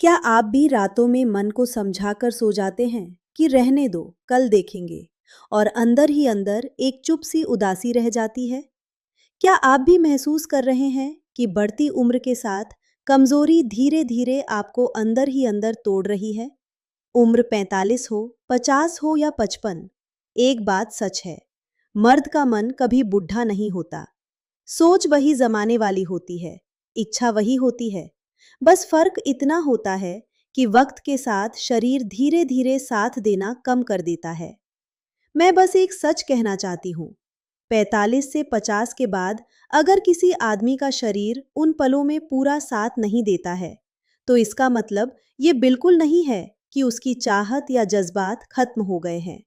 क्या आप भी रातों में मन को समझाकर सो जाते हैं कि रहने दो, कल देखेंगे, और अंदर ही अंदर एक चुप सी उदासी रह जाती है? क्या आप भी महसूस कर रहे हैं कि बढ़ती उम्र के साथ कमजोरी धीरे धीरे आपको अंदर ही अंदर तोड़ रही है? उम्र 45 हो, 50 हो या 55, एक बात सच है, मर्द का मन कभी बुढ़ा नहीं होता। सोच वही जमाने वाली होती है, इच्छा वही होती है। बस फर्क इतना होता है कि वक्त के साथ शरीर धीरे धीरे साथ देना कम कर देता है। मैं बस एक सच कहना चाहती हूँ, 45 से 50 के बाद अगर किसी आदमी का शरीर उन पलों में पूरा साथ नहीं देता है, तो इसका मतलब ये बिल्कुल नहीं है कि उसकी चाहत या जज्बात खत्म हो गए हैं।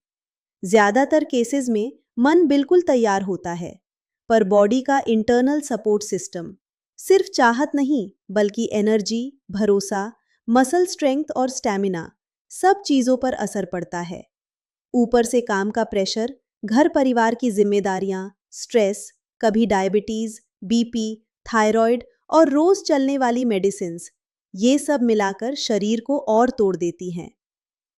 ज्यादातर केसेस में मन बिल्कुल तैयार होता है, पर बॉडी का इंटरनल सपोर्ट सिस्टम, सिर्फ चाहत नहीं बल्कि एनर्जी, भरोसा, मसल स्ट्रेंथ और स्टैमिना, सब चीजों पर असर पड़ता है। ऊपर से काम का प्रेशर, घर परिवार की जिम्मेदारियां, स्ट्रेस, कभी डायबिटीज, बीपी, थायराइड और रोज चलने वाली मेडिसिन्स, ये सब मिलाकर शरीर को और तोड़ देती हैं।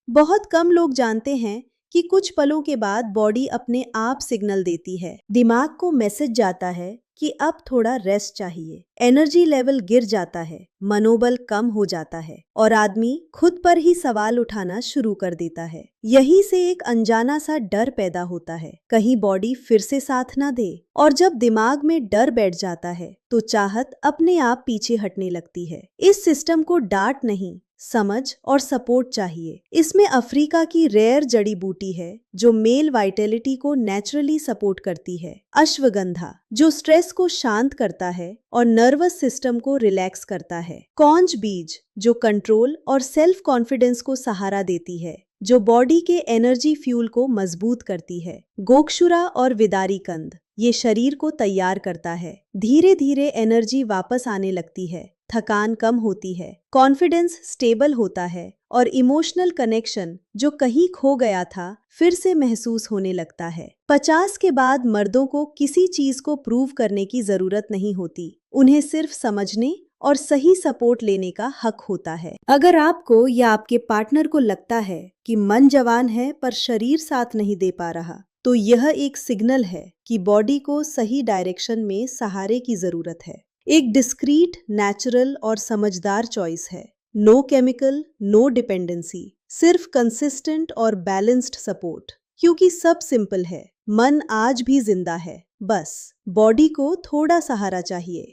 बहुत कम लोग जानते हैं कि कुछ पलों के बाद बॉडी अपने आप सिग्नल देती है। दिमाग को मैसेज जाता है कि अब थोड़ा रेस्ट चाहिए। एनर्जी लेवल गिर जाता है, मनोबल कम हो जाता है और आदमी खुद पर ही सवाल उठाना शुरू कर देता है। यही से एक अनजाना सा डर पैदा होता है, कहीं बॉडी फिर से साथ ना दे। और जब दिमाग में डर बैठ जाता है तो चाहत अपने आप पीछे हटने लगती है। इस सिस्टम को डांट नहीं, समझ और सपोर्ट चाहिए। इसमें अफ्रीका की रेयर जड़ी बूटी है जो मेल वाइटलिटी को नेचुरली सपोर्ट करती है। अश्वगंधा, जो स्ट्रेस को शांत करता है और नर्वस सिस्टम को रिलैक्स करता है। कौंज बीज, जो कंट्रोल और सेल्फ कॉन्फिडेंस को सहारा देती है, जो बॉडी के एनर्जी फ्यूल को मजबूत करती है। गोक्षुरा और विदारी कंद, ये शरीर को तैयार करता है। धीरे धीरे एनर्जी वापस आने लगती है, थकान कम होती है, कॉन्फिडेंस स्टेबल होता है और इमोशनल कनेक्शन जो कहीं खो गया था फिर से महसूस होने लगता है। 50 के बाद मर्दों को किसी चीज को प्रूव करने की जरूरत नहीं होती, उन्हें सिर्फ समझने और सही सपोर्ट लेने का हक होता है। अगर आपको या आपके पार्टनर को लगता है कि मन जवान है पर शरीर साथ नहीं दे पा रहा, तो यह एक सिग्नल है कि बॉडी को सही डायरेक्शन में सहारे की जरूरत है। एक डिस्क्रीट, नेचुरल और समझदार चॉइस है। नो केमिकल, नो डिपेंडेंसी, सिर्फ कंसिस्टेंट और बैलेंस्ड सपोर्ट। क्योंकि सब सिंपल है, मन आज भी जिंदा है, बस बॉडी को थोड़ा सहारा चाहिए।